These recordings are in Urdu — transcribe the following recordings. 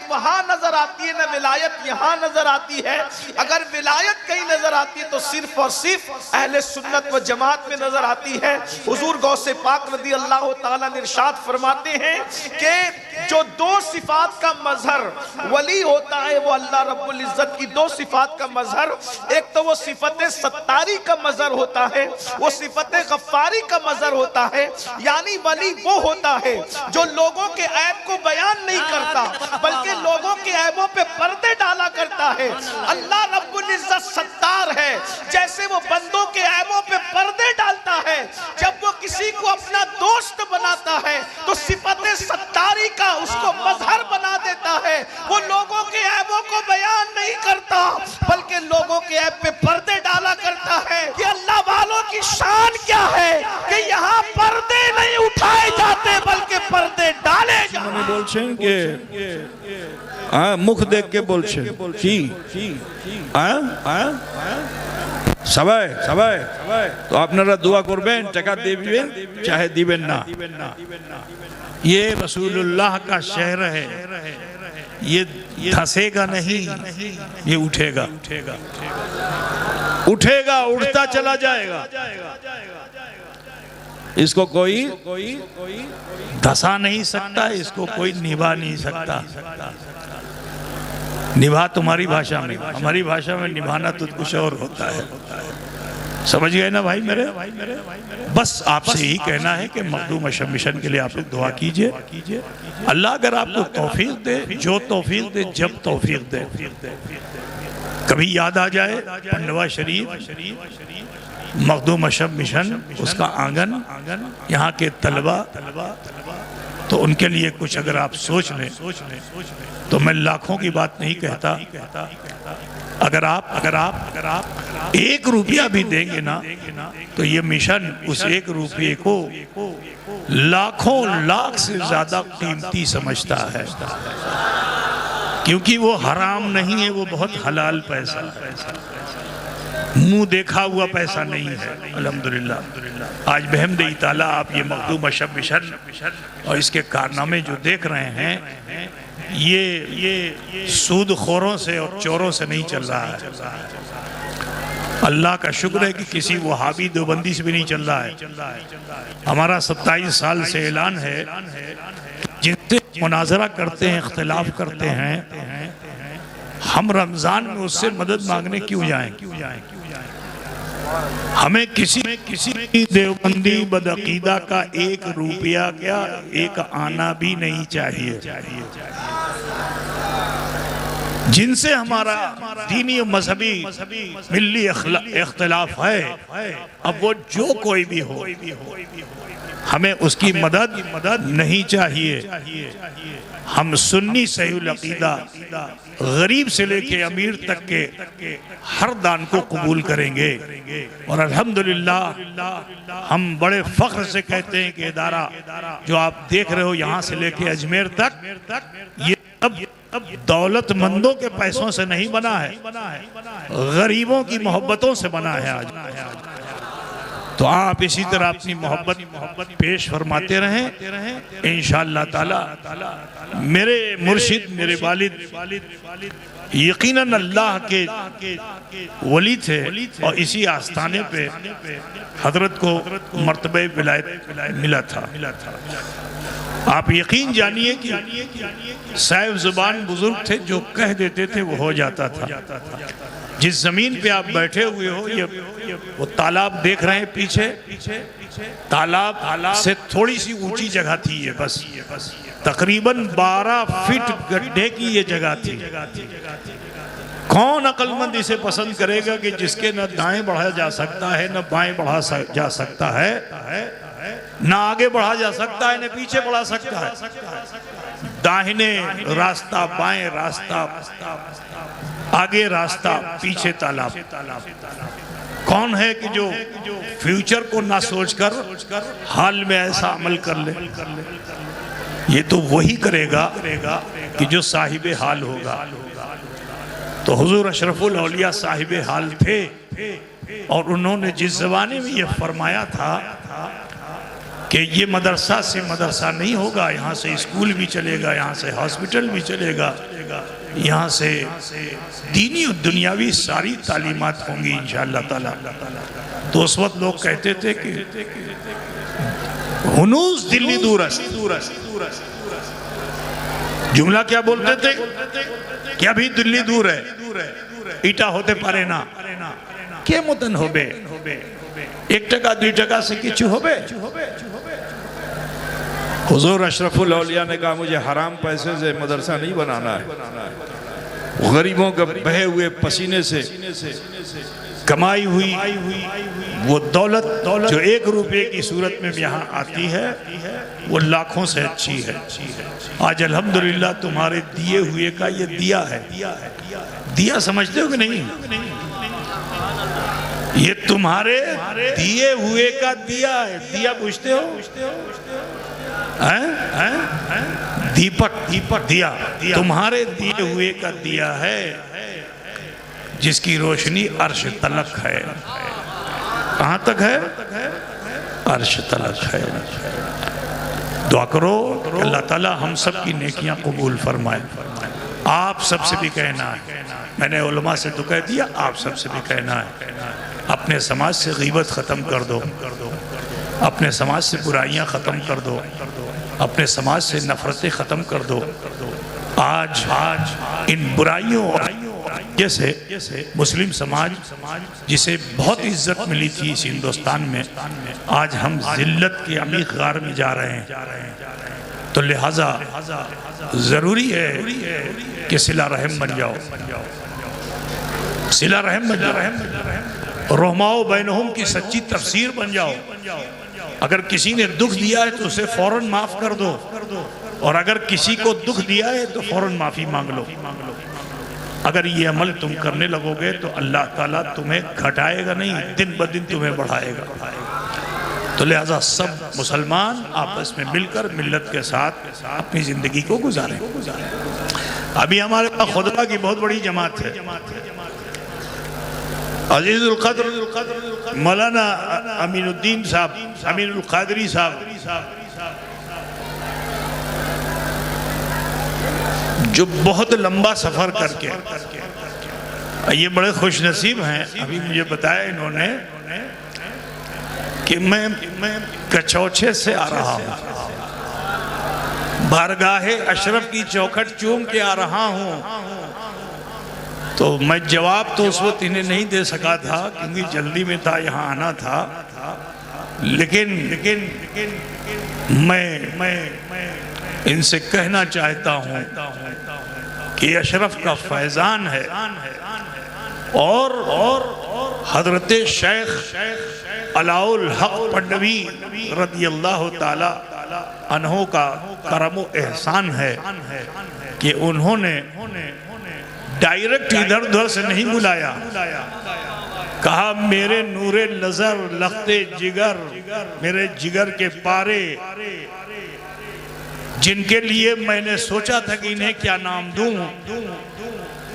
وہاں نظر آتی ہے نہ ولایت یہاں نظر آتی ہے. اگر ولایت کہیں نظر آتی ہے تو صرف اور صرف اہل سنت و جماعت میں نظر آتی ہے. حضور غوث پاک رضی اللہ تعالیٰ نے ارشاد فرماتے ہیں کہ جو دو صفات کا مظہر ولی ہوتا ہے وہ اللہ رب العزت کی دو صفات کا مظہر، ایک تو وہ صفت ستاری کا مظہر ہوتا ہے، وہ صفت غفاری کا مظہر ہوتا ہے. یعنی ولی وہ ہوتا ہے جو لوگوں کے عیب کو بیان نہیں کرتا بلکہ لوگوں کے عیبوں پہ پردے ڈالا کرتا ہے. اللہ رب العزت ستار ہے، جیسے وہ بندوں کے عیبوں پہ پردے ڈالتا ہے. جب وہ کسی کو اپنا دوست بناتا ہے تو صفت ستاری کا اس کو مظہر بنا دیتا ہے. وہ لوگوں کے عیبوں کو بیان نہیں کرتا بلکہ لوگوں کے عیب پہ پردے ڈالا کرتا ہے. یہ اللہ والوں کی شان کیا ہے کہ یہاں پردے نہیں اٹھائے جاتے بلکہ پردے ڈالے جاتے. বলছেন কে মুখ দেখকে বলছেন কি সবাই সবাই তো আপনারা দোয়া করবেন, টাকা দিবেন চাহে দিবেন না. یہ رسول اللہ کا شہر ہے، یہ دھسے گا نہیں، یہ اٹھے گا اٹھے گا، اٹھتا چلا جائے گا. اس کو کوئی دھسا نہیں سکتا، اس کو کوئی نبھا نہیں سکتا. نبھا تمہاری بھاشا میں، ہماری بھاشا میں نبھانا تو کچھ اور ہوتا ہے. سمجھ گئے نا بھائی میرے؟ بس آپ سے یہی کہنا ہے کہ مخدوم اشرف مشن کے لئے آپ لوگ دعا کیجئے. اللہ اگر آپ کو توفیق دے، جو توفیق دے، جب توفیق دے. کبھی یاد آ جائے پنڈوا شریف، مخدوم اشرف مشن، اس کا آنگن، یہاں کے طلبہ، تو ان کے لیے کچھ اگر آپ سوچ لیں تو میں لاکھوں کی بات نہیں کہتا. اگر آپ 1 روپیہ بھی دیں گے نا تو یہ مشن اس 1 روپیے کو لاکھوں لاکھ سے زیادہ قیمتی سمجھتا ہے، کیونکہ وہ حرام نہیں ہے، وہ بہت حلال پیسہ ہے، منہ دیکھا ہوا پیسہ نہیں ہے. الحمدللہ آج بحمد تعالیٰ آپ یہ مخدوم اشرف مشن اور اس کے کارنامے جو دیکھ رہے ہیں، یہ سود خوروں سے اور چوروں سے نہیں چل رہا ہے. اللہ کا شکر ہے کہ کسی وہابی دیوبندی سے بھی نہیں چل رہا ہے. ہمارا 27 سال سے اعلان ہے، جن سے مناظرہ کرتے ہیں، اختلاف کرتے ہیں، ہم رمضان میں اس سے مدد مانگنے کیوں جائیں؟ ہمیں کسی دیوبندی بدعقیدہ کا 1 روپیہ کیا 1 آنا بھی نہیں چاہیے. جن سے ہمارا دینی و مذہبی ملی اختلاف ہے، اب وہ جو کوئی بھی ہو، ہمیں اس کی مدد نہیں چاہیے. ہم سنی صحیح العقیدہ غریب سے لے کے امیر تک کے ہر دان کو قبول کریں گے. اور الحمدللہ ہم بڑے فخر سے کہتے ہیں کہ ادارہ جو آپ دیکھ رہے ہو یہاں سے لے کے اجمیر تک، یہ اب دولت مندوں کے پیسوں سے نہیں بنا ہے، غریبوں کی محبتوں سے بنا ہے. آج تو آپ اسی طرح اپنی محبت پیش فرماتے رہیں انشاءاللہ تعالی. میرے مرشد، میرے والد یقیناً اللہ کے ولی تھے اور اسی آستانے پہ حضرت کو مرتبہ ولایت ملا تھا. آپ یقین جانیے کہ صاحب زبان بزرگ تھے، جو کہہ دیتے تھے وہ ہو جاتا تھا. جس زمین پہ آپ بیٹھے ہوئے ہو، وہ تالاب دیکھ رہے ہیں پیچھے، تالاب سے تھوڑی سی اونچی جگہ تھی یہ، بس تقریباً 12 فٹ گڈھے کی یہ جگہ تھی. کون عقل مند اسے پسند کرے گا کہ جس کے نہ دائیں بڑھا جا سکتا ہے نہ بائیں بڑھا جا سکتا ہے، نہ آگے بڑھا جا سکتا ہے نہ پیچھے بڑھا سکتا ہے. داہنے راستہ، بائیں راستہ، آگے راستہ، پیچھے تالاب. کون ہے کہ جو فیوچر کو نہ سوچ کر حال میں ایسا عمل کر لے؟ یہ تو وہی کرے گا کہ جو صاحب حال ہوگا. تو حضور اشرف الاولیاء صاحب حال تھے، اور انہوں نے جس زمانے میں یہ فرمایا تھا کہ یہ مدرسہ سے مدرسہ نہیں ہوگا، یہاں سے اسکول بھی چلے گا، یہاں سے ہاسپٹل بھی چلے گا، یہاں سے دینی و دنیاوی ساری تعلیمات ہوں گی انشاءاللہ تعالی۔ تو اس وقت لوگ کہتے تھے کہ ہنوز دلی دور است، جملہ کیا بولتے تھے کہ ابھی دلی دور ہے، ایٹا ہوتے پارے نا کے متن ہو بے، ایک ٹکا دوی ٹکا سے کچھ ہو بے۔ حضور اشرف الاولیاء نے کہا مجھے حرام پیسے سے مدرسہ نہیں بنانا ہے، غریبوں کے بہے ہوئے پسینے سے کمائی ہوئی وہ دولت جو 1 روپے کی صورت میں یہاں آتی ہے وہ لاکھوں سے اچھی ہے۔ آج الحمدللہ تمہارے دیے ہوئے کا یہ دیا ہے، دیا سمجھتے ہو کہ نہیں؟ یہ تمہارے دیے ہوئے کا دیا ہے، دیا پوچھتے ہو؟ دیپک دیا تمہارے دیے ہوئے کا دیا ہے، جس کی روشنی عرش تلک ہے۔ کہاں تک ہے؟ عرش تلک ہے۔ دعا کرو کہ اللہ تعالی ہم سب کی نیکیاں قبول فرمائے۔ آپ سب سے بھی کہنا ہے، میں نے علماء سے تو کہہ دیا، آپ سب سے بھی کہنا ہے، اپنے سماج سے غیبت ختم کر دو، اپنے سماج سے برائیاں ختم کر دو، اپنے سماج سے نفرتیں ختم کر دو۔ آج ان برائیوں جیسے مسلم سماج جسے بہت عزت ملی تھی اس ہندوستان میں، آج ہم ذلت کے عمیق غار میں جا رہے ہیں۔ تو لہٰذا ضروری ہے کہ صلہ رحم بن جاؤ، صلہ رحم بن جاؤ، رحماؤ بینہم کی سچی تفسیر بن جاؤ۔ اگر کسی نے دکھ دیا ہے تو اسے فوراً معاف کر دو، اور اگر کسی کو دکھ دیا ہے تو فوراً معافی مانگ لو۔ اگر یہ عمل تم کرنے لگو گے تو اللہ تعالیٰ تمہیں گھٹائے گا نہیں، دن بدن تمہیں بڑھائے گا۔ تو لہٰذا سب مسلمان آپس میں مل کر ملت کے ساتھ اپنی زندگی کو گزاریں۔ ابھی ہمارے پاس خطبہ کی بہت بڑی جماعت ہے، عزیز القدر مولانا امین الدین صاحب، امین القادری صاحب، جو بہت لمبا سفر کر کے، یہ بڑے خوش نصیب ہیں۔ ابھی مجھے بتایا انہوں نے کہ میں کچوچے سے آ رہا ہوں، بارگاہ اشرف کی چوکھٹ چوم کے آ رہا ہوں۔ تو میں جواب تو اس وقت انہیں نہیں دے سکا تھا کیونکہ جلدی میں تھا، یہاں آنا تھا، لیکن میں ان سے کہنا چاہتا ہوں کہ اشرف کا فیضان ہے، اور حضرت شیخ علاء الحق پنڈوی رضی اللہ تعالی عنہ کا کرم و احسان ہے کہ انہوں نے ڈائریکٹ ادھر ادھر سے نہیں بلایا، کہا میرے نور نظر لخت جگر، میرے جگر کے پارے، جن کے لیے میں نے سوچا تھا کہ انہیں کیا نام دوں۔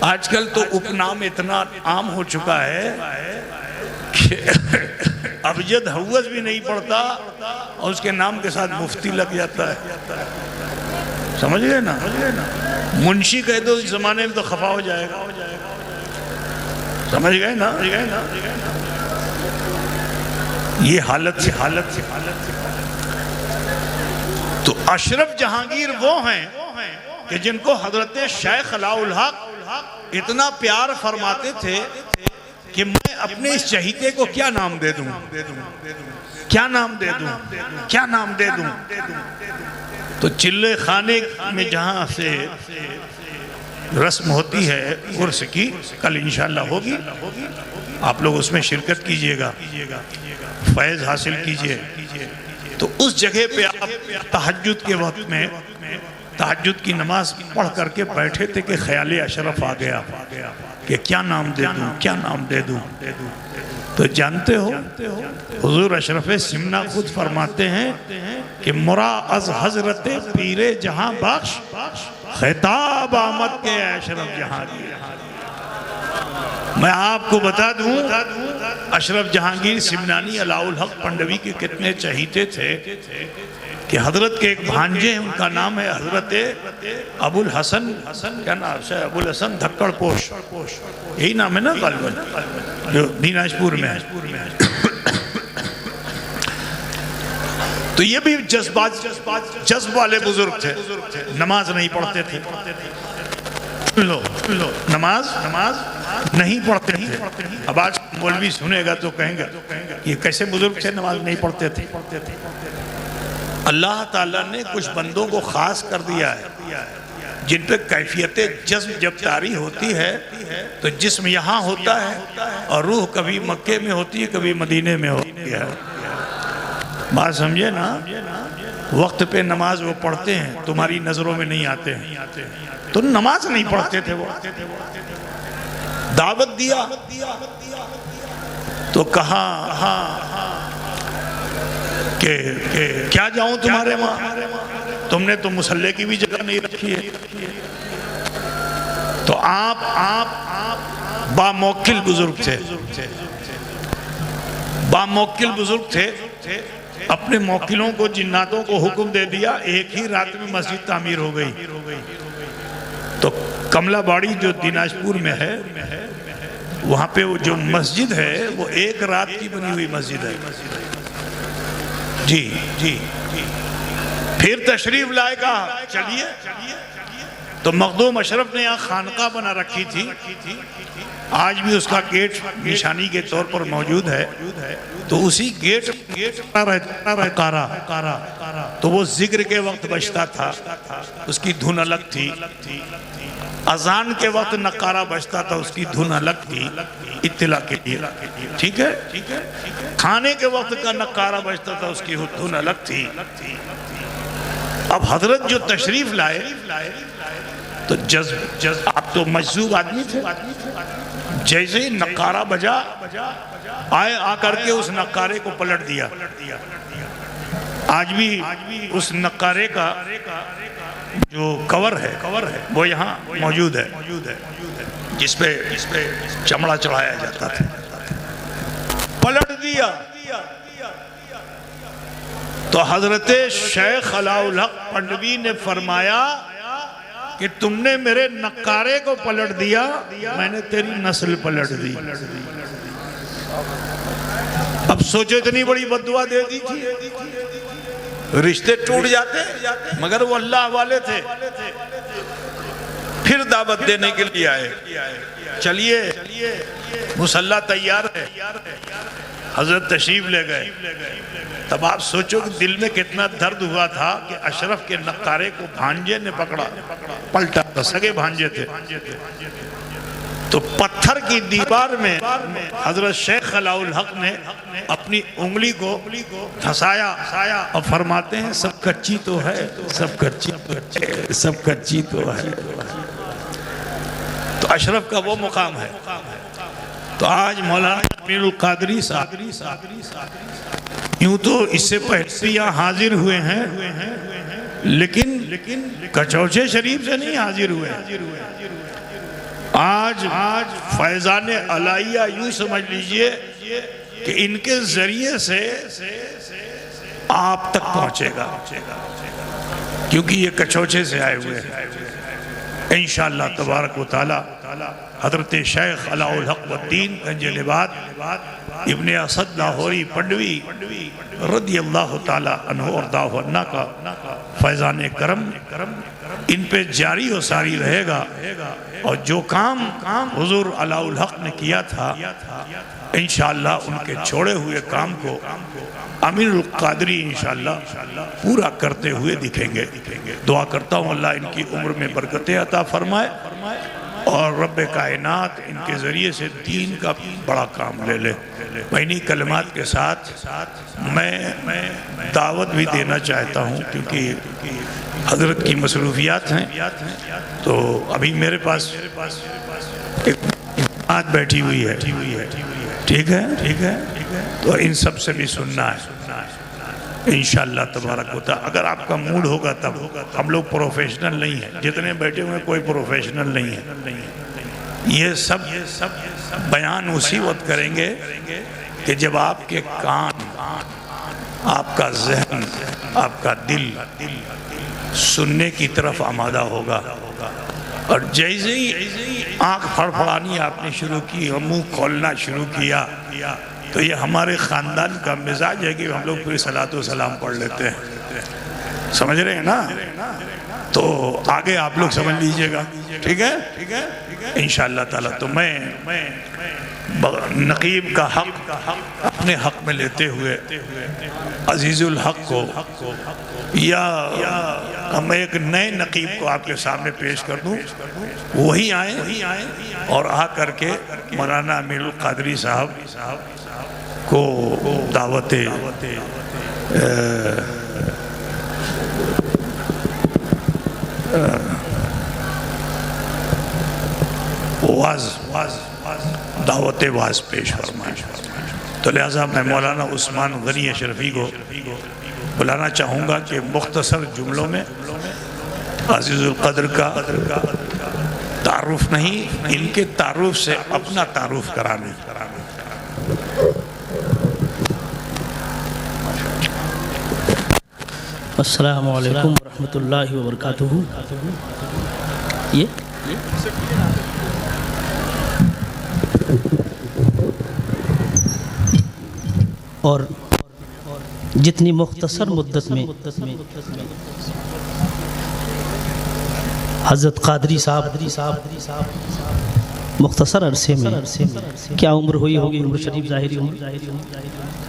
آج کل تو اپنام اتنا عام ہو چکا ہے کہ ابجد حوض بھی نہیں پڑتا اور اس کے نام کے ساتھ مفتی لگ جاتا ہے۔ سمجھ گئے نا؟ منشی کہہ دو اس زمانے میں تو خفا ہو جائے گا۔ سمجھ گئے نا؟ یہ حالت سے تو اشرف جہانگیر وہ ہیں کہ جن کو حضرت شیخ علاء الحق اتنا پیار فرماتے تھے کہ میں اپنے اس چہیتے کو کیا نام دے دوں، کیا نام دے دوں، کیا نام دے دوں۔ تو چلے خانے میں جہاں سے رسم ہوتی ہے عرس کی، کل انشاءاللہ ہوگی، آپ لوگ اس میں شرکت کیجئے گا، فیض حاصل کیجئے۔ تو اس جگہ پہ آپ تہجد کے وقت میں تہجد کی نماز پڑھ کر کے بیٹھے تھے کہ خیال اشرف آ گیا کہ کیا نام دے دوں، کیا نام دے دوں۔ تو جانتے ہو حضور اشرف سمنہ خود فرماتے ہیں کہ مرا از حضرت پیر جہاں بخش، خطاب آمد کے اشرف جہاں۔ میں آپ کو بتا دوں اشرف جہانگیر سمنانی علاء الحق پنڈوی کے کتنے چہیتے تھے کہ حضرت کے ایک بھانجے ہیں، ان کا نام ہے حضرت ابو الحسن، کیا نام ہے؟ ابو الحسن دھکڑ پوش، یہی نام ہے نا غالباً، جو دیناجپور میں ہے۔ تو یہ بھی جذب والے بزرگ تھے، نماز نہیں پڑھتے تھے، نماز نہیں پڑھتے تھے۔ اب آج مولوی سنے گا تو کہیں گا یہ کیسے بزرگ تھے نماز نہیں پڑھتے تھے؟ اللہ تعالیٰ نے کچھ بندوں کو خاص کر دیا ہے جن پہ کیفیت جذب جب طاری ہوتی ہے تو جسم یہاں ہوتا ہے اور روح کبھی مکے میں ہوتی ہے کبھی مدینے میں ہوتی ہے۔ بات سمجھے نا؟ وقت پہ نماز وہ پڑھتے ہیں، تمہاری نظروں میں نہیں آتے ہیں، تو نماز نہیں پڑھتے تھے وہ۔ دعوت دیا تو کہا کہ کیا جاؤں تمہارے وہاں، تم نے تو مصلی کی بھی جگہ نہیں رکھی ہے۔ تو آپ باموکل بزرگ تھے، باموکل بزرگ تھے، اپنے موکلوں کو جناتوں کو حکم دے دیا، ایک ہی رات میں مسجد تعمیر ہو گئی۔ تو کملا باڑی جو دیناجپور میں ہے وہاں پہ وہ جو مسجد ہے وہ ایک رات کی بنی ہوئی مسجد ہے۔ جی پھر تشریف لائے کہا چلیے، تو مخدوم اشرف نے یہاں خانقاہ بنا رکھی تھی، آج بھی اس کا گیٹ نشانی کے طور پر موجود ہے۔ تو اسی گیٹ نقارہ، تو وہ ذکر کے وقت بجتا تھا، اس کی دھن الگ تھی، اذان کے وقت نقارہ بجتا تھا، اس کی دھن الگ تھی، اطلاع کے لیے، ٹھیک ہے؟ کھانے کے وقت کا نقارہ بجتا تھا، اس کی دھن الگ تھی۔ اب حضرت جو تشریف لائے تو آپ تو مجذوب آدمی تھے، جیسے ہی نقارہ بجا آ کر کے اس نقارے کو پلٹ دیا۔ آج بھی اس نقارے کا جو کور ہے وہ یہاں موجود ہے، جس پہ چمڑا چڑھایا جاتا تھا، پلٹ دیا۔ تو حضرت شیخ علاء الحق پنڈوی نے فرمایا کہ تم نے میرے نقارے کو پلٹ دیا، میں نے تیری نسل پلٹ دی۔ اب سوچو اتنی بڑی بددعا دے دی تھی، رشتے ٹوٹ جاتے، مگر وہ اللہ والے تھے۔ پھر دعوت دینے کے لیے آئے، چلیے مصلی تیار ہے، حضرت تشریف لے گئے۔ تب آپ سوچو کہ دل میں کتنا درد ہوا تھا کہ اشرف کے نقارے کو بھانجے نے پکڑا، پلٹا، تو سگے بھانجے تھے۔ تو پتھر کی دیوار میں حضرت شیخ علاء الحق نے اپنی انگلی کو دھسایا اور فرماتے ہیں سب کچی تو ہے، سب کچی تو ہے۔ تو اشرف کا وہ مقام ہے۔ تو آج مولانا امیر القادری صاحب یوں تو اس سے پہلے یہاں حاضر ہوئے ہیں، لیکن کچوچے شریف سے نہیں حاضر ہوئے۔ آج فیضان علائیہ یوں سمجھ لیجئے کہ ان کے ذریعے سے آپ تک پہنچے گا، کیونکہ یہ کچوچے سے آئے ہوئے ہیں۔ انشاءاللہ تبارک و تعالی حضرت شیخ علاء الحق والدین گنج لباد ابن اسد لاہوری پنڈوی رضی اللہ تعالی عنہ اور داہ عنہ کا فیضان کرم ان پہ جاری و ساری رہے گا، اور جو کام حضور علاء الحق نے کیا تھا انشاءاللہ ان کے چھوڑے ہوئے کام کو امیر القادری انشاءاللہ پورا کرتے ہوئے دکھیں گے۔ دعا کرتا ہوں اللہ ان کی عمر میں برکتیں عطا فرمائے اور رب کائنات ان کے ذریعے سے دین کا بڑا کام لے لے۔ میں انہی کلمات کے ساتھ میں دعوت بھی دینا چاہتا ہوں، کیونکہ حضرت کی مصروفیات ہیں۔ تو ابھی میرے پاس ایک بات بیٹھی ہوئی ہے، ٹھیک ہے، تو ان سب سے بھی سننا ہے انشاءاللہ تبارک و تعالی۔ اگر آپ کا موڈ ہوگا تب، ہم لوگ پروفیشنل نہیں ہیں، جتنے بیٹھے ہوئے کوئی پروفیشنل نہیں ہے، یہ سب بیان اسی وقت کریں گے کہ جب آپ کے کان، آپ کا ذہن، آپ کا دل سننے کی طرف آمادہ ہوگا، اور جیسے ہی آنکھ پھڑپھڑانی آپ نے شروع کی اور منہ کھولنا شروع کیا، تو یہ ہمارے خاندان کا مزاج ہے کہ ہم لوگ پوری صلاۃ و سلام پڑھ لیتے ہیں، سمجھ رہے ہیں نا؟ تو آگے آپ لوگ سمجھ لیجئے گا، ٹھیک ہے انشاءاللہ تعالیٰ۔ تو میں نقیب کا حق اپنے حق میں لیتے ہوئے عزیز الحق کو، یا میں ایک نئے نقیب کو آپ کے سامنے پیش کر دوں، وہی آئیں اور آ کر کے مولانا امین القادری صاحب کو دعوت دعوت واز پیش فرمائیں۔ تو لہٰذا میں مولانا عثمان غنی اشرفی کو بلانا چاہوں گا کہ مختصر جملوں میں عزیز القدر کا تعارف نہیں، ان کے تعارف سے اپنا تعارف کرانے۔ السلام علیکم ورحمۃ اللہ وبرکاتہ۔ اور جتنی مختصر مدت میں حضرت قادری صاحب مختصر عرصے میں کیا عمر ہوئی ہوگی، عمر شریف ظاہری عمر،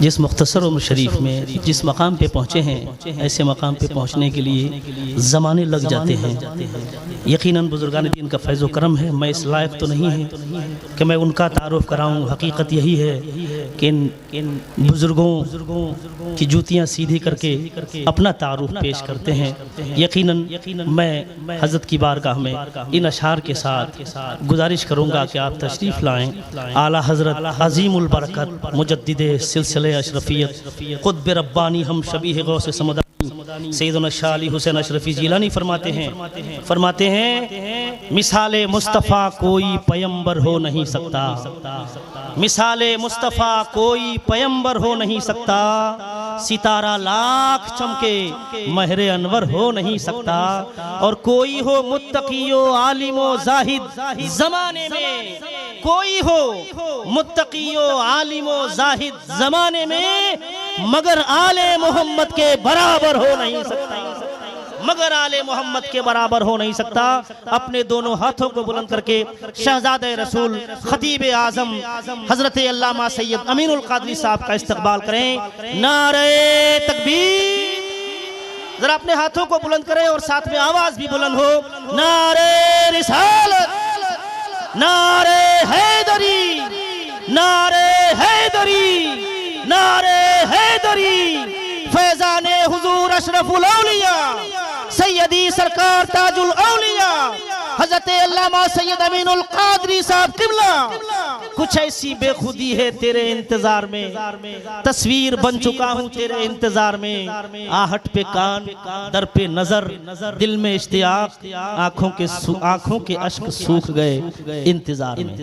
جس مختصر عمر شریف میں جس مقام پہ پہنچے ہیں، ایسے مقام پہ پہنچنے کے لیے زمانے لگ جاتے ہیں۔ یقیناً بزرگان دین کا فیض و کرم ہے، میں اس لائق تو نہیں ہے کہ میں ان کا تعارف کراؤں۔ حقیقت یہی ہے کہ ان بزرگوں کی جوتیاں سیدھی کر کے اپنا تعارف پیش کرتے ہیں۔ یقیناً میں حضرت کی بارگاہ میں ان اشعار کے ساتھ گزارش کروں گا کہ آپ تشریف لائیں۔ اعلیٰ حضرت عظیم البرکت مجدد سلسلہ اشرفیت قطب ربانی ہم شبیہ غوث سمدانی سیدنا شاہ علی حسین اشرفی جیلانی فرماتے ہیں مثال مصطفیٰ کوئی پیمبر ہو نہیں سکتا، مثال مصطفیٰ کوئی پیمبر ہو نہیں سکتا، ستارہ لاکھ چمکے مہر انور ہو نہیں سکتا، اور کوئی ہو متقی و عالم و زاہد زمانے میں، کوئی ہو متقی و عالم و زاہد زمانے میں، مگر آل محمد کے برابر ہو نہیں سکتا، مگر آل محمد کے برابر ہو نہیں سکتا۔ اپنے دونوں ہاتھوں کو بلند کر کے شہزادہ رسول خطیب اعظم حضرت علامہ سید امین القادری صاحب کا استقبال کریں۔ نعرہ تکبیر، ذرا اپنے ہاتھوں کو بلند کریں اور ساتھ میں آواز بھی بلند ہو۔ نعرہ رسالت، نعرہ حیدری، نعرہ حیدری، نعرہ حیدری، فیضان حضور اشرف الاولیاء سیدی سرکار تاج الاولیاء حضرت علامہ سید امین القادری صاحب قبلہ۔ کچھ ایسی بے خودی ہے تیرے انتظار میں، تصویر بن چکا ہوں تیرے انتظار میں، آہٹ پہ کان، در پہ نظر، دل میں اشتیاق، آنکھوں کے اشک سوکھ گئے انتظار میں۔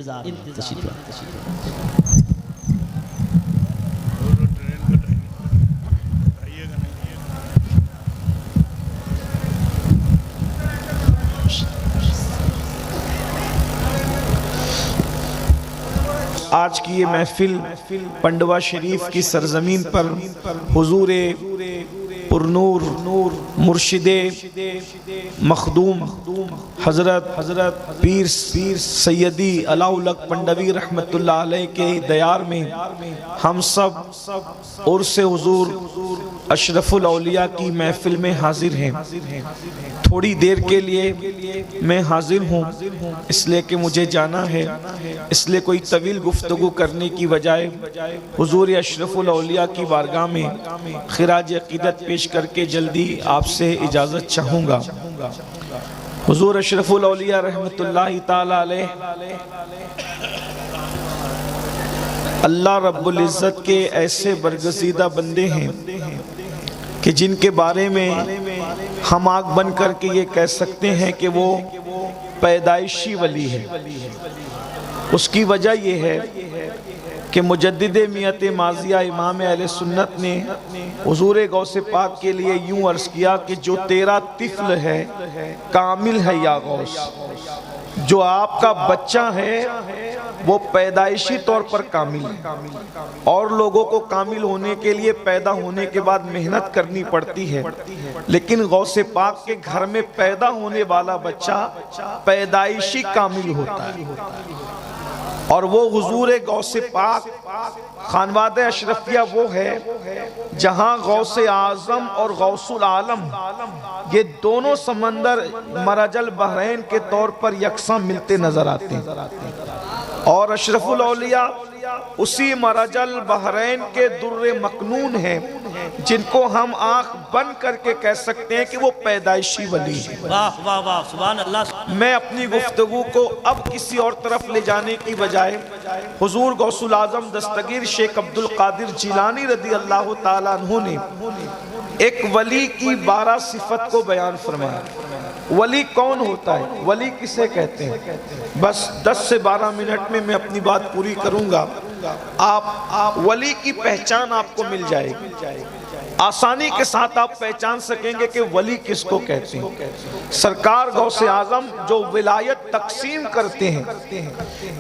آج کی یہ محفل پنڈوا شریف کی سرزمین پر حضور پرنور مرشد مخدوم حضرت پیر سیدی علاؤلق پنڈوی رحمت اللہ علیہ کے دیار میں ہم سب عرس حضور اشرف الاولیاء کی محفل میں حاضر ہیں۔ تھوڑی دیر کے لیے میں حاضر ہوں، اس لیے کہ مجھے جانا ہے، اس لیے کوئی طویل گفتگو کرنے کی بجائے حضور اشرف الاولیاء کی بارگاہ میں خراج عقیدت پیش کر کے جلدی آپ سے اجازت چاہوں گا۔ حضور اشرف الاولیاء رحمت اللہ تعالی علیہ اللہ رب العزت کے ایسے برگزیدہ بندے ہیں کہ جن کے بارے میں ہم آنکھ بن کر کے یہ کہہ سکتے ہیں کہ وہ پیدائشی ولی ہے۔ اس کی وجہ یہ ہے کہ مجدد میت ماضیہ امام اہل سنت نے حضور غوث پاک کے لیے یوں عرض کیا کہ جو تیرا طفل ہے کامل ہے یا غوث، جو آپ کا بچہ ہے وہ پیدائشی طور پر کامل ہے، اور لوگوں کو کامل ہونے کے لیے پیدا ہونے کے بعد محنت کرنی پڑتی ہے، لیکن غوث پاک کے گھر میں پیدا ہونے والا بچہ پیدائشی کامل ہوتا ہے، اور وہ حضور غوث پاک خانوادہ اشرفیہ وہ ہے جہاں غوث اعظم اور غوث العالم یہ دونوں سمندر مرج البحرین کے طور پر یکساں ملتے نظر آتے ہیں، اور اشرف الاولیاء اسی مرج البحرین کے در مکنون ہیں جن کو ہم آنکھ بند کر کے کہہ سکتے ہیں کہ وہ پیدائشی ولی ہیں۔ واہ واہ واہ سبحان اللہ۔ میں اپنی گفتگو کو اب کسی اور طرف لے جانے کی بجائے حضور غوث العظم دستگیر شیخ عبد القادر جیلانی رضی اللہ تعالیٰ عنہ نے ایک ولی کی 12 صفت کو بیان فرمایا۔ ولی کون ہوتا ہے؟ ولی کسے کہتے ہیں؟ بس 10 سے 12 منٹ میں اپنی بات پوری کروں گا، آپ ولی کی پہچان آپ کو مل جائے گی، آسانی کے ساتھ آپ پہچان سکیں گے کہ ولی کس کو کہتے ہیں۔ سرکار غوث اعظم جو ولایت تقسیم کرتے ہیں،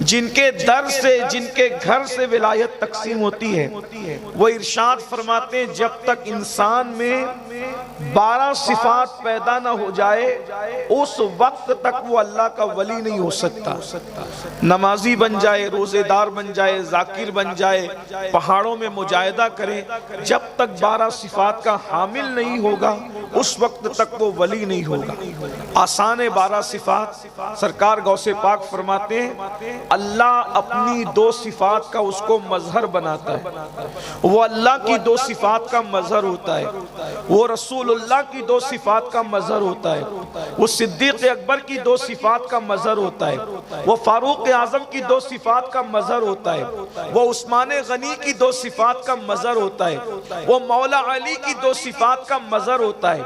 جن کے در سے جن کے گھر سے ولایت تقسیم ہوتی ہے، وہ ارشاد فرماتے ہیں جب تک انسان میں 12 صفات پیدا نہ ہو جائے اس وقت تک وہ اللہ کا ولی نہیں ہو سکتا۔ نمازی بن جائے، روزے دار بن جائے، ذاکر بن جائے، پہاڑوں میں مجاہدہ کرے، جب تک 12 صفات کا حامل نہیں ہوگا اس وقت تک وہ ولی نہیں ہوگا۔ آسان 12 صفات سرکار غوث پاک فرماتے ہیں اللہ اپنی 2 صفات کا اس کو مظہر بناتا ہے، وہ اللہ کی 2 صفات کا مظہر ہوتا ہے، وہ رسول اللہ کی 2 صفات کا مظہر ہوتا ہے، وہ صدیق اکبر کی 2 صفات کا مظہر ہوتا ہے، وہ فاروق اعظم کی 2 صفات کا مظہر ہوتا ہے، وہ عثمان غنی کی 2 صفات کا مظہر ہوتا ہے، وہ مولا علی کی 2 صفات کا مظہر ہوتا ہے۔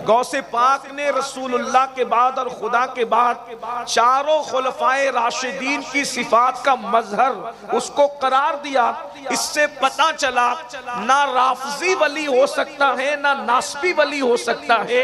غوث پاک نے رسول اللہ کے بعد اور خدا کے بعد چاروں خلفائے راشدین کی صفات کا مظہر اس کو قرار دیا۔ اس سے پتہ چلا نہ رافضی ولی ہو سکتا ہے نہ ناسبی ولی ہو سکتا ہے،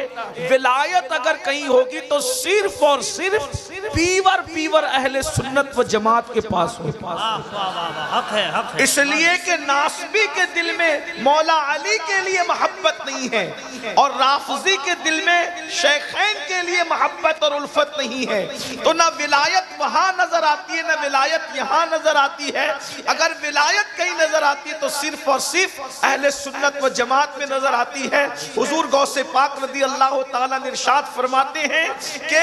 ولایت اگر کہیں ہوگی تو صرف اور صرف پیور اہل سنت و جماعت کے پاس ہوگی۔ حق ہے حق ہے۔ اس لیے کہ ناسبی کے دل میں مولا علی کے لیے محبت نہیں ہے اور رافضی کے دل میں شیخین کے لیے محبت اور الفت نہیں ہے، تو نہ ولایت وہاں نظر آتی ہے نہ ولایت یہاں نظر آتی ہے۔ اگر ولایت کہیں نظر آتی ہے تو صرف اور صرف اہل سنت و جماعت میں نظر آتی ہے۔ حضور غوث پاک رضی اللہ تعالیٰ نے ارشاد فرماتے ہیں کہ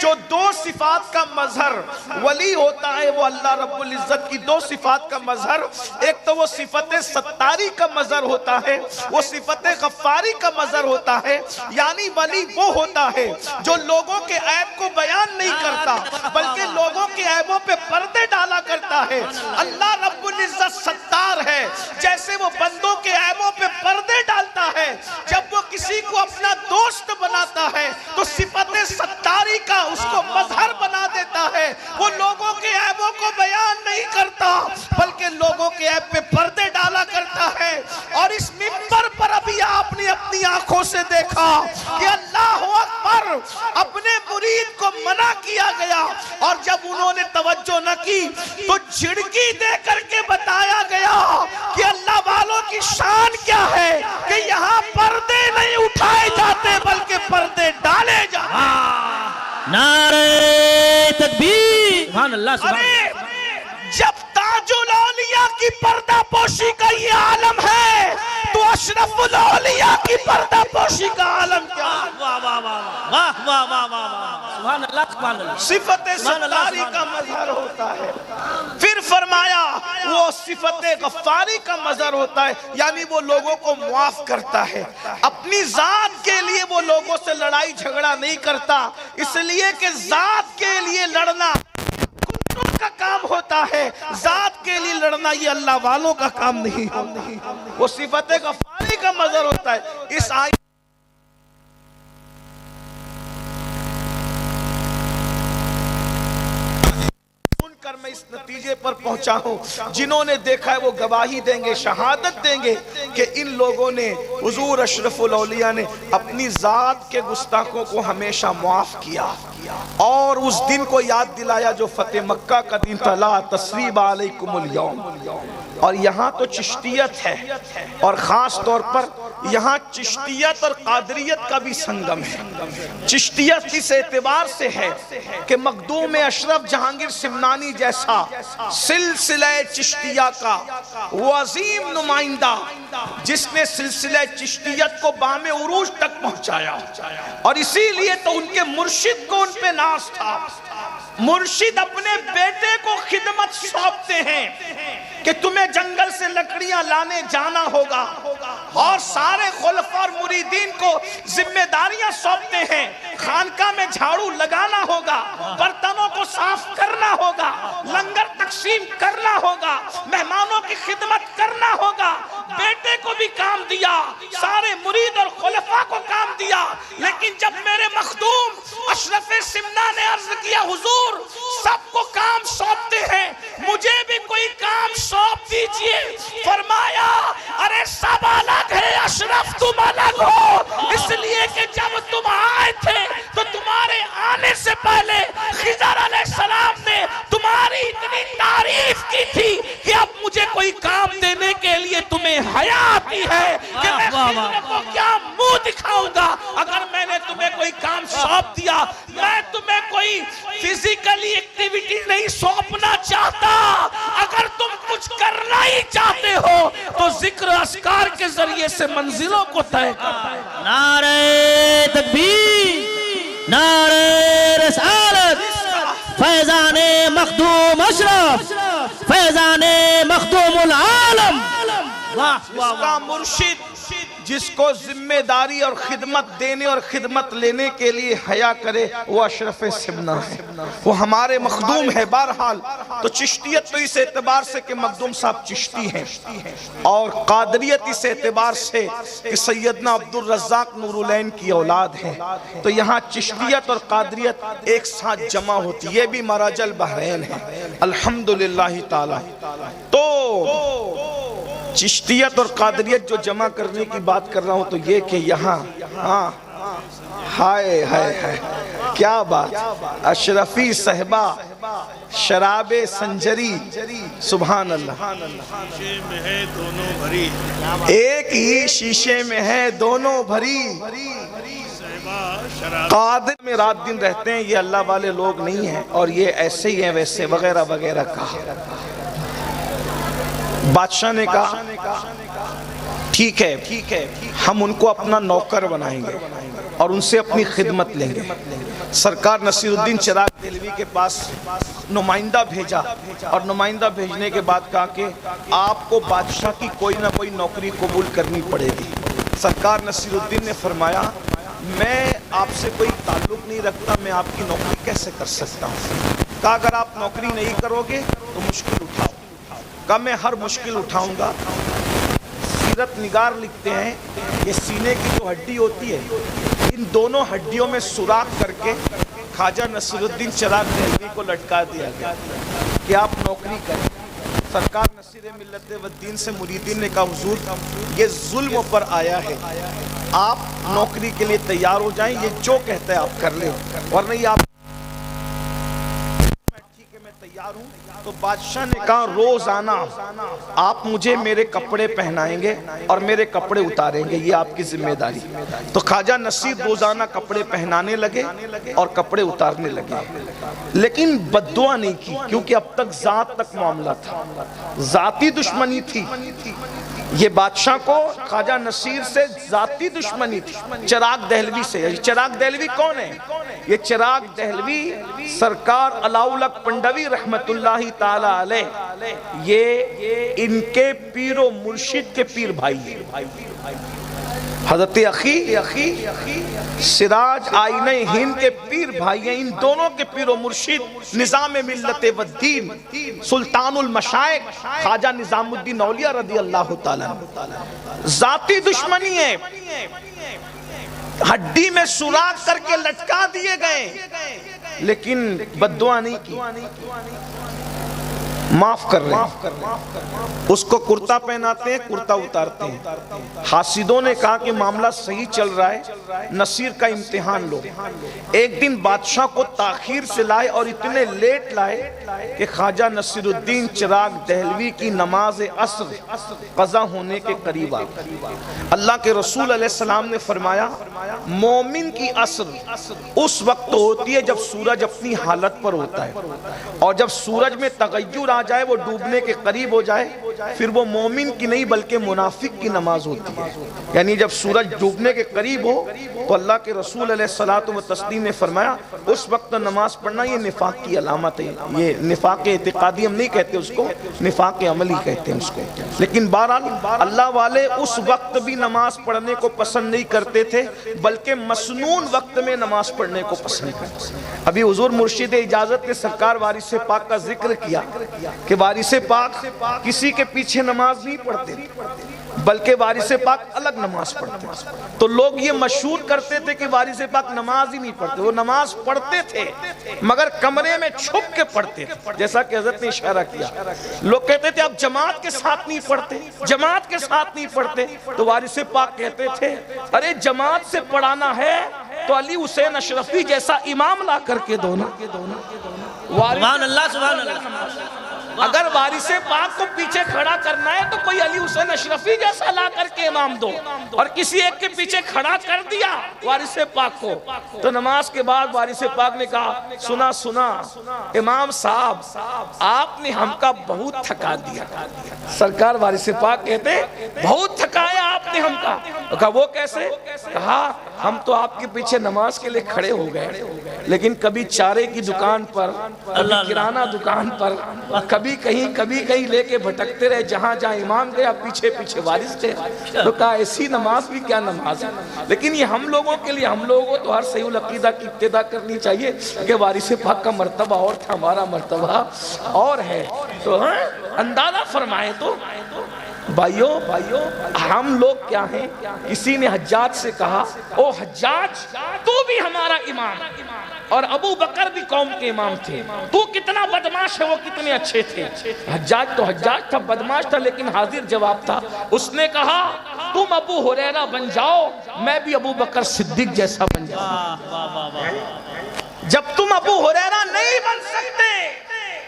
جو 2 صفات کا مظہر ولی ہوتا ہے وہ اللہ رب العزت کی 2 صفات کا مظہر، ایک تو وہ صفت ستاری کا مظہر ہوتا ہے، وہ صفت غفاری کا مظہر ہوتا ہے، یعنی ولی وہ ہوتا ہے جو لوگوں کے عیب کو بیان نہیں کرتا بلکہ لوگوں کے عیبوں پہ پردے ڈالا کرتا ہے۔ اللہ رب العزت ستار ہے، جیسے وہ بندوں کے عیبوں پہ پردے ڈالتا ہے، جب وہ کسی کو اپنا دوست بناتا ہے تو صفت ستاری کا اس کو مظہر بنا دیتا ہے، وہ لوگوں کے عیبوں کو بیان نہیں کرتا بلکہ لوگوں کے عیب پہ پردے ڈالا کرتا ہے۔ اور اس منبر پر ابھی آپ نے اپنی آنکھوں سے دیکھا کہ اللہ اکبر اپنے مرید کو منع کیا گیا، اور جب انہوں نے توجہ نہ کی تو جھڑکی دے کر کے بتایا گیا کہ اللہ والوں کی شان کیا ہے کہ یہاں پردے نہیں اٹھائے جاتے بلکہ پردے ڈالے جاتے۔ نعرہ تکبیر، سبحان اللہ سبحان اللہ۔ جب تاج الاولیاء کی پردہ پوشی کا یہ عالم ہے تو اشرف الاولیاء کی پردہ پوشی کا عالم کیا ہے؟ واہ واہ واہ واہ واہ واہ واہ، سبحان اللہ سبحان اللہ۔ صفت ستاری کا مظہر ہوتا ہے، پھر فرمایا وہ صفت غفاری کا مظہر ہوتا ہے، یعنی وہ لوگوں کو معاف کرتا ہے، اپنی ذات کے لیے وہ لوگوں سے لڑائی جھگڑا نہیں کرتا، اس لیے کہ ذات کے لیے لڑنا کتوں کا کام ہوتا ہے، ذات کے لیے لڑنا یہ اللہ والوں کا کام نہیں ہوتا۔ وہ صفت غفاری کا مظہر ہوتا ہے۔ اس آیت اس نتیجے پر پہنچا ہوں، جنہوں نے دیکھا ہے وہ گواہی دیں گے، شہادت دیں گے کہ ان لوگوں نے حضور اشرف الاولیاء نے اپنی ذات کے گستاخوں کو ہمیشہ معاف کیا اور اس دن کو یاد دلایا جو فتح مکہ کا دن تھا، لا تثریب علیکم اليوم۔ اور یہاں تو چشتیت ہے اور خاص طور پر یہاں چشتیت اور قادریت کا بھی سنگم ہے۔ چشتیت اس اعتبار سے ہے کہ مخدوم اشرف جہانگیر سمنانی جیسا سلسلہ چشتیہ کا وہ عظیم نمائندہ جس نے سلسلہ چشتیت کو بام عروج تک پہنچایا، اور اسی لیے تو ان کے مرشد کو ان پہ ناز تھا۔ مرشد اپنے بیٹے کو خدمت سونپتے ہیں کہ تمہیں جنگل سے لکڑیاں لانے جانا ہوگا، اور سارے خلفاء اور مریدین کو ذمہ داریاں سونپتے ہیں، خانقاہ میں جھاڑو لگانا ہوگا، برتنوں کو صاف کرنا ہوگا، لنگر تقسیم کرنا ہوگا، مہمانوں کی خدمت کرنا ہوگا۔ بیٹے کو بھی کام دیا، سارے مرید اور خلفاء کو کام دیا، لیکن جب میرے مخدوم اشرف سمنہ نے عرض کیا حضور سب کو کام سونپتے ہیں، مجھے بھی کوئی کام سونپ دیجئے، فرمایا ارے سب الگ ہے اشرف تم الگ ہو، اس لیے کہ جب تم آئے تھے تو تمہارے آنے سے پہلے خضر علیہ السلام نے تمہاری اتنی تعریف کی تھی کہ اب مجھے کوئی کام دینے کے لیے تمہیں حیا آتی ہے کہ میں خضر کو کیا منہ دکھاؤں گا۔ اگر میں نے تمہیں کوئی کام سونپ دیا، میں تمہیں کوئی فزیکلی ایکٹیویٹی نہیں سونپنا چاہتا، اگر تم کچھ کرنا ہی چاہتے ہو تو ذکر اذکار کے ذریعے سے منزلوں کو طے کرو۔ نعرہ تکبیر، نعرہ رسالت، فیضان مخدوم اشرف، فیضان مخدوم العالم۔ اس کا مرشد جس کو ذمہ داری اور خدمت دینے اور خدمت لینے کے لیے حیا کرے وہ اشرف سمنہ ہے، وہ ہمارے مخدوم ہے۔ بہرحال تو چشتیت تو اس اعتبار سے کہ مخدوم صاحب چشتی ہیں، اور قادریت اس اعتبار سے کہ سیدنا عبدالرزاق نور العین کی اولاد ہے، تو یہاں چشتیت اور قادریت ایک ساتھ جمع ہوتی، یہ بھی مراج البحرین ہے الحمدللہ تعالی۔ تو چشتیت اور قادریت جو جمع کرنے کی بات کر رہا ہوں تو یہ کہ یہاں ہائے ہائے ہائے کیا بات، اشرفی صحبہ شراب سنجری، سبحان اللہ، ایک ہی شیشے میں ہے دونوں بھری۔ قادر میں رات دن رہتے ہیں، یہ اللہ والے لوگ نہیں ہیں، اور یہ ایسے ہی ہیں ویسے وغیرہ وغیرہ کہا۔ بادشاہ نے کہا ٹھیک ہے ہم ان کو اپنا نوکر بنائیں گے اور ان سے اپنی خدمت لیں گے۔ سرکار نصیر الدین چراغ دہلوی کے پاس نمائندہ بھیجا، اور نمائندہ بھیجنے کے بعد کہا کہ آپ کو بادشاہ کی کوئی نہ کوئی نوکری قبول کرنی پڑے گی۔ سرکار نصیر الدین نے فرمایا میں آپ سے کوئی تعلق نہیں رکھتا، میں آپ کی نوکری کیسے کر سکتا ہوں؟ کہا اگر آپ نوکری نہیں کرو گے تو مشکل اٹھاؤ۔ کہا میں ہر مشکل اٹھاؤں گا۔ سیرت نگار لکھتے ہیں یہ سینے کی جو ہڈی ہوتی ہے، ان دونوں ہڈیوں میں سوراخ کر کے خواجہ نصیر الدین چراغ دہلوی کو لٹکا دیا گیا کہ آپ نوکری کریں۔ سرکار نصیر ملت والدین سے مریدین نے کہا حضور یہ ظلم پر آیا ہے، آپ نوکری کے لیے تیار ہو جائیں، یہ جو کہتا ہے آپ کر لیں، ورنہ یہ آپ ٹھیک ہے میں تیار ہوں۔ تو بادشاہ نے کہا روزانہ آپ مجھے میرے کپڑے پہنائیں گے اور میرے کپڑے اتاریں گے، یہ آپ کی ذمہ داری۔ تو خواجہ نصیر روزانہ کپڑے پہنانے لگے اور کپڑے اتارنے لگے، لیکن بد دعا نہیں کی، کیونکہ اب تک ذات تک معاملہ تھا، ذاتی دشمنی تھی۔ یہ بادشاہ کو خواجہ نصیر سے ذاتی دشمنی تھی، چراغ دہلوی سے۔ چراغ دہلوی کون ہے؟ یہ چراغ دہلوی سرکار علاؤالحق پنڈوی رحمت اللہ تعالی علیہ، یہ ان کے پیر و مرشد کے پیر بھائی ہیں۔ حضرت اخی سراج آئینہ ہند کے پیر بھائی ہیں، ان دونوں کے پیر و مرشد نظام ملت والدین سلطان المشائخ خواجہ نظام الدین اولیاء رضی اللہ تعالیٰ۔ ذاتی دشمنی ہے، ہڈی میں سوراخ کر کے لٹکا دیے گئے، لیکن بد دعا نہیں کی۔ معاف کر رہے ہیں، اس کو کرتا پہناتے ہیں، کرتا اتارتے ہیں۔ حاسدوں نے کہا کہ معاملہ صحیح چل رہا ہے، نصیر کا امتحان لو۔ ایک دن بادشاہ کو تاخیر سے لائے اور اتنے لیٹ لائے کہ خواجہ نصیر الدین چراغ دہلوی کی نماز عصر قضا ہونے کے قریب آ گئی۔ اللہ کے رسول علیہ السلام نے فرمایا مومن کی عصر اس وقت ہوتی ہے جب سورج اپنی حالت پر ہوتا ہے، اور جب سورج میں تغیر آ جائے، وہ ڈوبنے کے قریب ہو جائے، پھر وہ مومن کی نہیں بلکہ منافق کی نماز ہوتی ہے۔ یعنی جب سورج ڈوبنے کے قریب ہو تو اللہ کے رسول علیہ السلام نے فرمایا اس وقت نماز پڑھنا یہ نفاق کی علامت ہے۔ یہ نفاق اعتقادی ہم نہیں کہتے اس کو، نفاق عملی کہتے ہیں اس کو۔ لیکن بہرحال اللہ والے اس وقت بھی نماز پڑھنے کو پسند نہیں کرتے تھے، بلکہ مسنون وقت میں نماز پڑھنے کو پسند کرتے تھے۔ ابھی حضور مرشد اجازت نے سرکار وارث پاک کا ذکر کیا کہ وارث پاک کسی کے پیچھے نماز نہیں پڑھتے بلکہ وارث پاک الگ نماز پڑھتے تھے۔ تو لوگ یہ مشہور کرتے تھے کہ وارث پاک نماز ہی نہیں پڑھتے، وہ نماز پڑھتے تھے مگر کمرے میں چھپ کے پڑھتے تھے، جیسا کہ حضرت نے اشارہ کیا۔ لوگ کہتے تھے اب جماعت کے ساتھ نہیں پڑھتے، جماعت کے ساتھ نہیں پڑھتے، تو وارث پاک کہتے تھے ارے جماعت سے پڑھانا ہے تو علی حسین اشرفی جیسا امام لا کر کے دو نا۔ سبحان اللہ سبحان اللہ۔ اگر وارث پاک کو پیچھے کھڑا کرنا ہے تو کوئی علی حسین اشرفی جیسا لا کر کے امام دو، اور کسی ایک کے پیچھے کھڑا کر دیا وارث پاک کو تو نماز کے بعد وارث پاک نے کہا سنا سنا امام صاحب آپ نے ہم کا بہت تھکا دیا۔ سرکار وارث پاک کہتے بہت تھکایا آپ نے ہم کا۔ کہا وہ کیسے؟ کہا ہم تو آپ کے پیچھے نماز کے لئے کھڑے ہو گئے، لیکن کبھی چارے کی دکان پر، کبھی کرانہ دکان پر، کبھی کہیں لے کے بھٹکتے رہے، جہاں امام گیا پیچھے پیچھے وارث تھے۔ تو کہا ایسی نماز بھی کیا نماز ہے؟ لیکن یہ ہم لوگوں کے لیے، ہم لوگوں کو تو ہر صحیح العقیدہ کی ابتدا کرنی چاہیے کہ وارث پاک کا مرتبہ اور تھا، ہمارا مرتبہ اور ہے۔ تو اندازہ فرمائے تو بھائیو ہم لوگ کیا ہیں؟ کسی نے حجاج سے کہا او حجاج تو بھی ہمارا امام، اور ابو بکر بھی قوم کے امام تھے، تو کتنا بدماش ہے، وہ کتنے اچھے تھے۔ حجاج تو حجاج تھا، بدماش تھا، لیکن حاضر جواب تھا۔ اس نے کہا تم ابو ہریرہ بن جاؤ، میں بھی ابو بکر صدیق جیسا بن جاؤں۔ جب تم ابو ہریرہ نہیں بن سکتے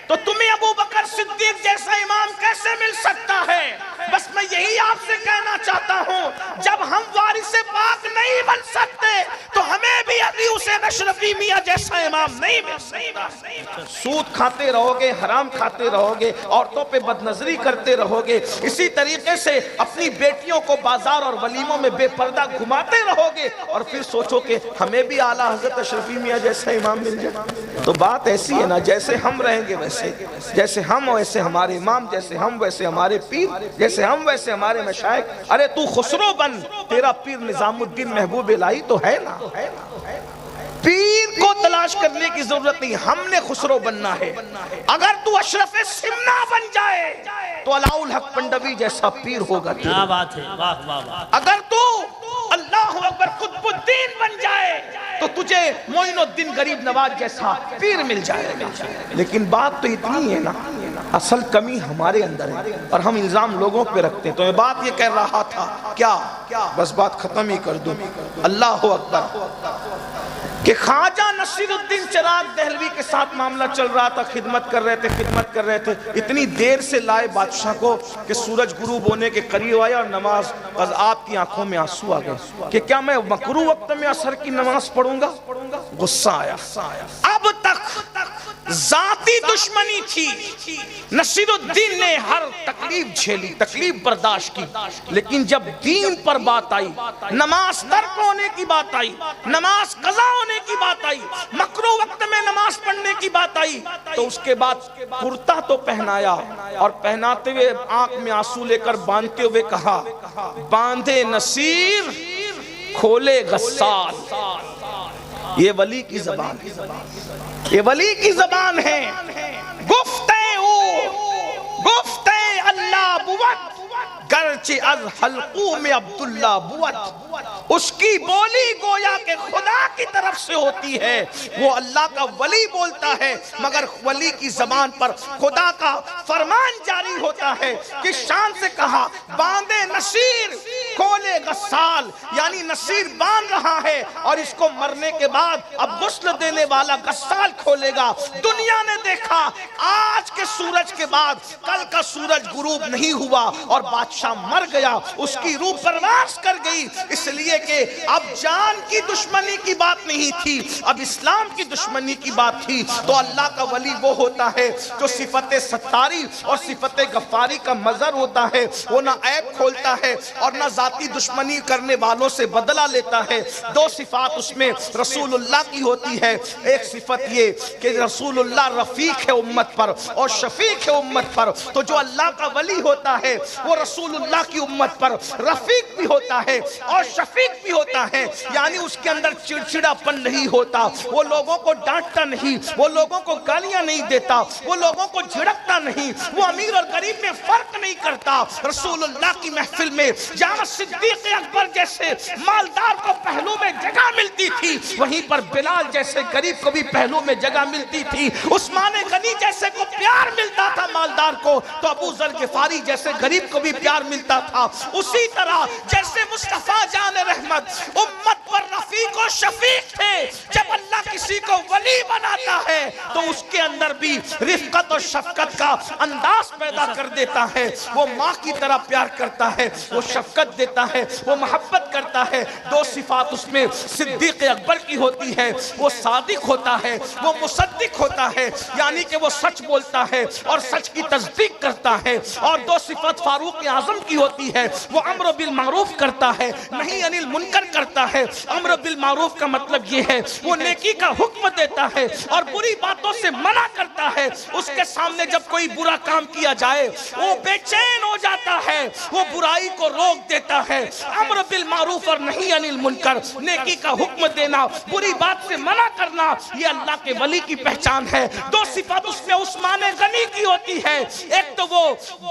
تو تمہیں ابو بکر صدیق جیسا امام کیسے مل سکتا ہے؟ بس میں یہی آپ سے کہنا چاہتا ہوں جب ہم وارث پاک نہیں بن سکتے تو ہمیں بھی علی حسین اشرفی میاں جیسا امام نہیں مل سکتا۔ سود کھاتے رہو گے، حرام کھاتے رہو گے، عورتوں پہ بدنظری کرتے رہو گے، اسی طریقے سے اپنی بیٹیوں کو بازار اور ولیموں میں بے پردہ گھماتے رہو گے، اور پھر سوچو کہ ہمیں بھی اعلیٰ حضرت اشرفی میاں جیسا امام مل جائے۔ تو بات ایسی ہے نا، جیسے ہم رہیں گے ویسے، جیسے ہم ویسے ہمارے امام، جیسے ہم ویسے ہمارے پیر، جیسے ہم ویسے ہمارے مشائخ۔ ارے تو خسرو بن، تیرا پیر نظام الدین محبوب الہی تو ہے نا۔ پیر کو تلاش کرنے کی ضرورت نہیں، ہم نے خسرو بننا ہے۔ اگر تو اشرف سمنا بن جائے تو علاء الحق پنڈوی جیسا پیر ہوگا۔ کیا بات ہے، واہ واہ واہ۔ اگر تو اللہ اکبر قطب الدین بن جائے تو تجھے معین الدین غریب نواز جیسا پیر مل جائے گا۔ لیکن بات تو اتنی ہے نا، اصل کمی ہمارے اندر ہے اور ہم الزام لوگوں پہ رکھتے ہیں۔ تو میں بات یہ کہہ رہا تھا، کیا بس بات ختم ہی کر دوں، اللہ اکبر، کہ خواجہ نصیر الدین چراغ دہلوی کے ساتھ معاملہ چل رہا تھا، خدمت کر رہے تھے، اتنی دیر سے لائے بادشاہ کو کہ سورج غروب ہونے کے قریب آیا اور نماز، آپ کی آنکھوں میں آنسو آ گئے کہ کیا میں مکروہ وقت میں عصر کی نماز پڑھوں گا؟ غصہ آیا۔ اب تک ذاتی دشمنی تھی، نصیر الدین نے ہر تکلیف جھیلی، تکلیف برداشت کی، لیکن جب دین پر بات آئی، نماز ترک ہونے کی بات آئی، نماز قضا ہونے کی بات آئی، مکروہ وقت میں نماز پڑھنے کی بات آئی، تو اس کے بعد کرتا تو پہنایا، اور پہناتے ہوئے آنکھ میں آنسو لے کر باندھتے ہوئے کہا باندھے نصیر کھولے غسال۔ یہ ولی کی زبان ہے، یہ ولی کی زبان ہے۔ گفتے اللہ بوت گرچہ از حلقوں میں عبداللہ بوت، اس کی بولی گویا کہ خدا کی طرف سے ہوتی ہے. وہ اللہ کا ولی بولتا ہے مگر ولی کی زبان پر خدا کا فرمان جاری ہوتا ہے. کس شان سے کہا باندے نصیر کھولے غسال، یعنی نصیر باندھ رہا ہے اور اس کو مرنے کے بعد اب غسل دینے والا غسال کھولے گا. دنیا نے دیکھا آج کے سورج کے بعد کل کا سورج غروب نہیں ہوا اور بادشاہ مر گیا، اس کی روح پرواز کر گئی، اس لیے کہ اب جان کی دشمنی کی بات نہیں تھی، اب اسلام کی دشمنی کی بات تھی. تو اللہ کا ولی وہ ہوتا ہے جو صفت ستاری اور صفت غفاری کا مظہر ہوتا ہے. وہ نہ عیب کھولتا ہے اور نہ ذاتی دشمنی کرنے والوں سے بدلہ لیتا ہے. دو صفات اس میں رسول اللہ کی ہوتی ہے. ایک صفت یہ کہ رسول اللہ رفیق ہے امت پر اور شفیق ہے امت پر. تو جو اللہ کا ولی ہوتا ہے وہ رسول اللہ کی امت پر رفیق بھی ہوتا ہے اور شفیق بھی ہوتا ہے. یعنی اس کے اندر چڑچڑا پن نہیں ہوتا، وہ لوگوں کو ڈانٹتا نہیں، وہ لوگوں کو گالیاں نہیں دیتا، وہ لوگوں کو جھڑکتا نہیں، وہ امیر اور غریب میں فرق نہیں کرتا. رسول اللہ کی محفل میں جہاں صدیق اکبر جیسے مالدار کو پہلو میں جگہ ملتی تھی، وہیں پر بلال جیسے غریب کو بھی پہلو میں جگہ ملتی تھی. عثمان غنی جیسے کو پیار ملتا تھا مالدار کو، تو ابو ذر غفاری جیسے غریب کو بھی پیار ملتا تھا. اسی طرح جیسے مصطفیٰ جان رحمت امت پر رفیق و شفیق تھے، جب اللہ کسی کو ولی بناتا ہے تو اس کے اندر بھی رفقت اور شفقت کا انداز پیدا کر دیتا ہے. وہ ماں کی طرح پیار کرتا ہے، وہ شفقت دیتا ہے، وہ محبت کرتا ہے. دو صفات اس میں صدیق اکبر کی ہوتی ہے، وہ صادق ہوتا ہے، وہ مصدق ہوتا ہے، یعنی کہ وہ سچ بولتا ہے اور سچ کی تصدیق کرتا ہے. اور دو صفت فاروق اعظم کی ہوتی ہے، وہ امر بالمعروف کرتا ہے، نہیں انل منکر کرتا ہے. امر بالمعروف کا مطلب یہ ہے وہ نیکی کا حکم دیتا ہے اور بری باتوں سے منع کرتا ہے. اس کے سامنے جب کوئی برا کام کیا جائے وہ بے چین ہو جاتا ہے، وہ برائی کو روک دیتا ہے. امر بالمعروف اور نہیں انل منکر، نیکی کا حکم دینا، بری بات سے منع کرنا، یہ اللہ کے ولی کی پہچان ہے. دو صفات اس میں عثمان غنی کی ہوتی ہے. ایک تو وہ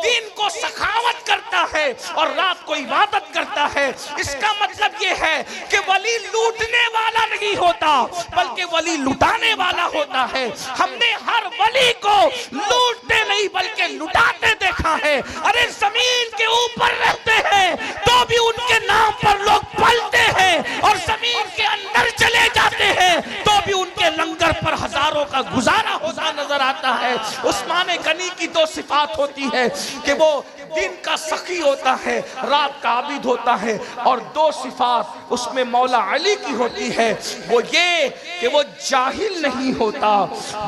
دین کو سخاوت کرتا ہے اور رات کو عبادت کرتا ہے. اس کا مطلب یہ ہے کہ ولی لوٹنے والا نہیں ہوتا بلکہ ولی لٹانے والا ہوتا ہے. ہم نے ہر ولی کو لوٹتے نہیں بلکہ لٹاتے دیکھا ہے. ارے زمین کے اوپر رہتے ہیں تو بھی ان کے نام پر لوگ پلتے ہیں اور زمین کے اندر چلے جاتے ہیں تو بھی ان کے لنگر پر ہزاروں کا گزارا ہوتا نظر آتا ہے. عثمان غنی کی دو صفات ہوتی ہے کہ وہ دن کا سخی ہوتا ہے، رات کا عابد ہوتا ہے. اور دو صفات اس میں مولا علی کی ہوتی ہے، وہ یہ کہ وہ جاہل نہیں ہوتا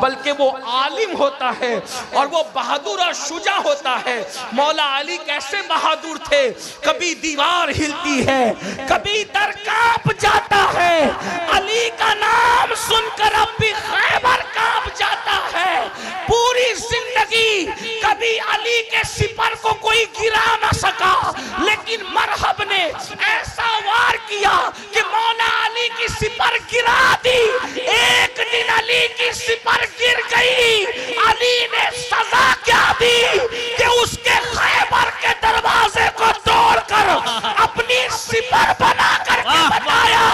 بلکہ وہ عالم ہوتا ہے اور وہ بہادر اور شجاع ہوتا ہے. مولا علی کیسے بہادر تھے؟ کبھی دیوار ہلتی ہے، کبھی در کانپ جاتا ہے. علی کا نام سن کر اب بھی خیبر کانپ جاتا ہے. پوری زندگی کبھی علی کے سپر کو کوئی گرا نہ سکا، لیکن مرحب نے ایسا وار کیا کہ مولا علی کی سپر گرا دی. ایک دن علی کی سپر گر گئی، علی نے سزا کیا دی کہ اس کے خیبر کے دروازے کو توڑ کر اپنی سپر بنا کر کے بتایا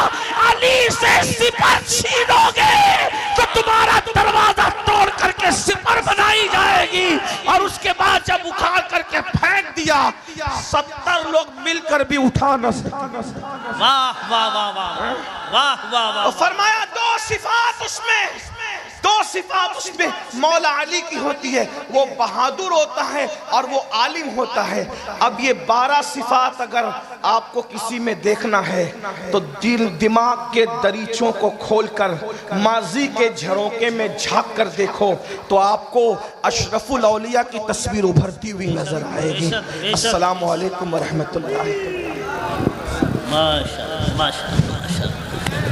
علی سے سپر چھینو گے تو تمہارا دروازہ توڑ کر کے سپر بنائی جائے گی. اور اس کے بعد جب اکھاڑ کر کے پھینک دیا 70 لوگ مل کر بھی اٹھا نہ سکتے. واہ واہ واہ واہ واہ واہ واہ. فرمایا دو صفات اس میں مولا علی کی ہوتی ہے، وہ بہادر ہوتا ہے اور وہ عالم ہوتا ہے. اب یہ 12 صفات اگر آپ کو کسی میں دیکھنا ہے تو دل دماغ کے دریچوں کو کھول کر ماضی کے جھروکے میں جھانک کر دیکھو تو آپ کو اشرف الاولیاء کی تصویر ابھرتی ہوئی نظر آئے گی. السلام علیکم ورحمۃ اللہ. ماشاءاللہ ماشاءاللہ.